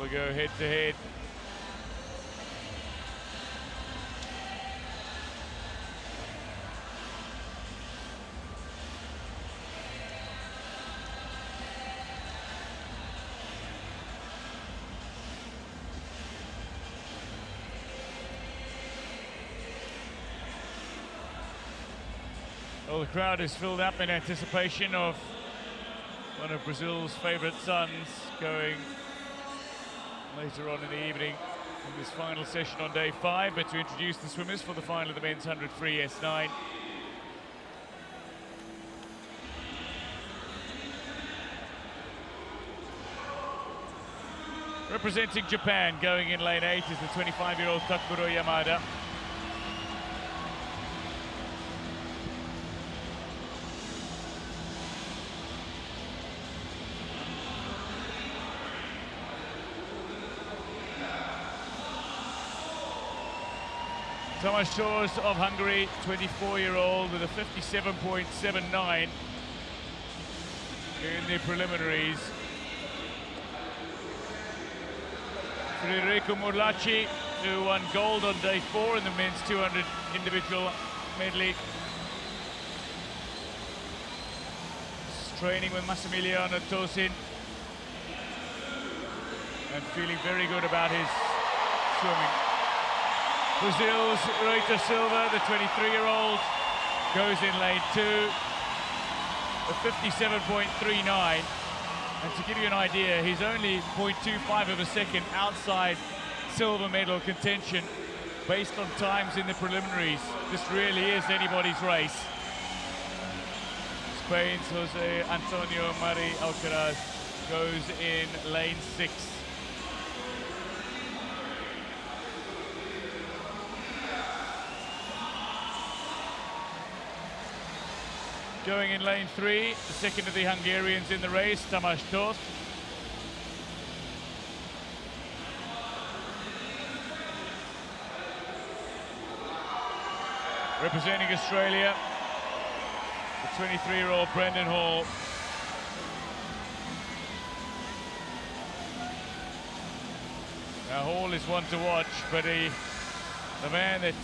will go head to head. Well, the crowd is filled up in anticipation of one of Brazil's favorite sons going later on in the evening in this final session on day 5. But to introduce the swimmers for the final of the men's 100 free S9. Representing Japan, going in lane 8 is the 25-year-old Takuro YAMADA. Tamas of Hungary, 24-year-old with a 57.79 in the preliminaries. Federico MORLACCHI, who won gold on day 4 in the men's 200 individual medley. He's training with Massimiliano Tosin and feeling very good about his swimming. Brazil's Ruiter SILVA, the 23-year-old, goes in lane 2, a 57.39. And to give you an idea, he's only 0.25 of a second outside silver medal contention based on times in the preliminaries. This really is anybody's race. Spain's Jose Antonio Mari ALCARAZ goes in lane 6. Going in lane 3, the second of the Hungarians in the race, Tamas TOTH. Representing Australia, the 23-year-old Brenden Hall. Now Hall is one to watch, but the man that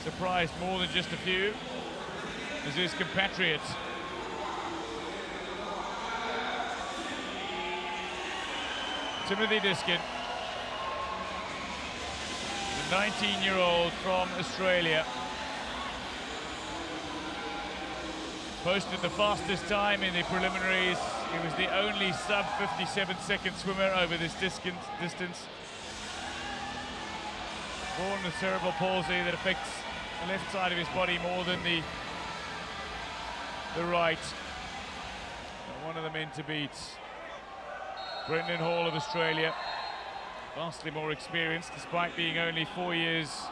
surprised more than just a few is his compatriot. Timothy DISKEN, the 19-year-old from Australia, posted the fastest time in the preliminaries. He was the only sub 57-second swimmer over this distance. Born with cerebral palsy that affects the left side of his body more than the right. One of the men to beat. Brenden Hall of Australia, vastly more experienced despite being only 4 years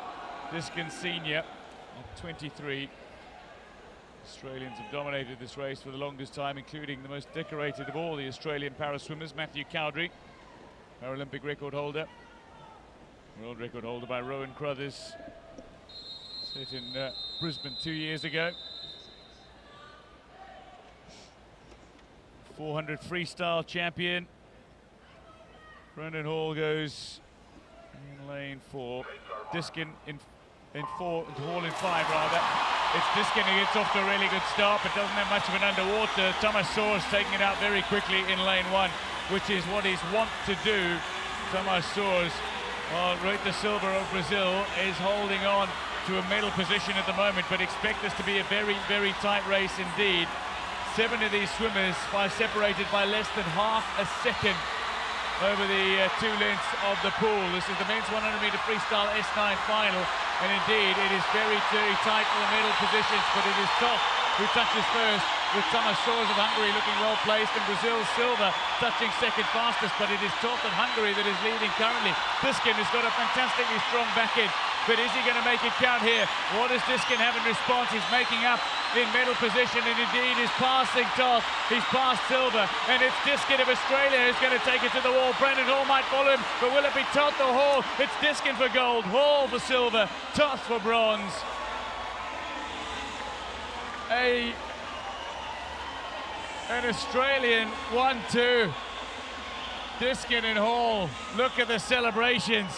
DISKEN senior at 23. Australians have dominated this race for the longest time, including the most decorated of all the Australian para-swimmers, Matthew Cowdrey, Paralympic record holder. World record holder by Rowan Crothers, set in Brisbane 2 years ago. 400 freestyle champion. Brenden Hall goes in lane 4. DISKEN in 4, Hall in 5 rather. It's DISKEN who gets off to a really good start, but doesn't have much of an underwater. Tamas taking it out very quickly in lane 1, which is what he's wont to do. Tamas, while Ruiter Silva of Brazil is holding on to a medal position at the moment, but expect this to be a very, very tight race indeed. 7 of these swimmers are separated by less than half a second over the 2 lengths of the pool. This is the men's 100-meter freestyle S9 final, and indeed it is very, very tight for the medal positions, but it is TOTH who touches first, with Tamas of Hungary looking well placed, and Brazil's Silva touching second fastest, but it is TOTH of Hungary that is leading currently. DISKEN has got a fantastically strong back end, but is he going to make it count here? What does DISKEN have in response? He's making up in medal position, and indeed is passing TOTH. He's passed Silva, and it's DISKEN of Australia who's going to take it to the wall. Brenden Hall might follow him, but will it be TOTH or Hall? It's DISKEN for gold, Hall for silver, TOTH for bronze. An Australian 1-2. Disken and Hall, look at the celebrations.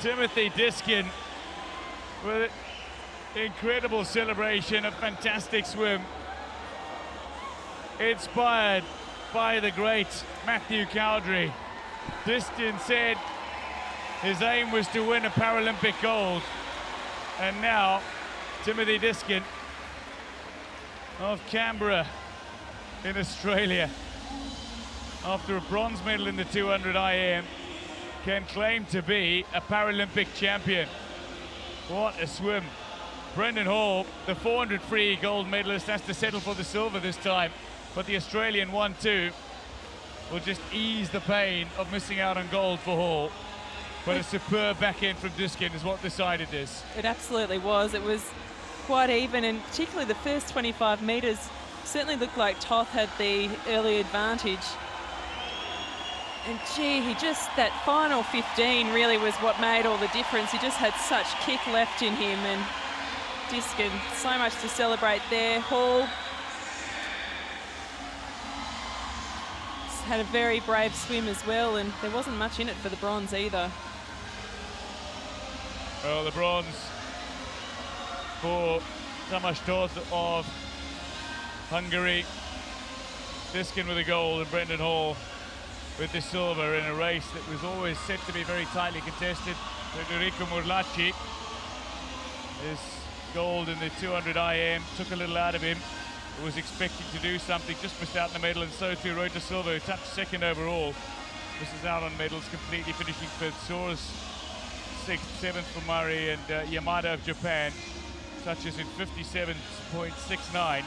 Timothy Disken with an incredible celebration, a fantastic swim. Inspired by the great Matthew Cowdery. Disken said his aim was to win a Paralympic gold. And now, Timothy Disken of Canberra in Australia, after a bronze medal in the 200 IM, can claim to be a Paralympic champion. What a swim. Brenden Hall, the 400 free gold medalist, has to settle for the silver this time, but the Australian 1-2 will just ease the pain of missing out on gold for Hall. But a superb back end from Disken is what decided this. It absolutely was. It was quite even, and particularly the first 25 metres certainly looked like TOTH had the early advantage. And gee, that final 15 really was what made all the difference. He just had such kick left in him, and Disken, so much to celebrate there. Hall had a very brave swim as well, and there wasn't much in it for the bronze either. Well, the bronze for Tamas of Hungary. Disken with a gold and Brenden Hall with the silver in a race that was always set to be very tightly contested. Federico MORLACCHI, his gold in the 200 IM took a little out of him. Was expecting to do something, just missed out in the medal, and so too Ruiter, who touched second overall. Misses out on medals completely, finishing fifth. Soares sixth, seventh for Murray, and YAMADA of Japan touches in 57.69.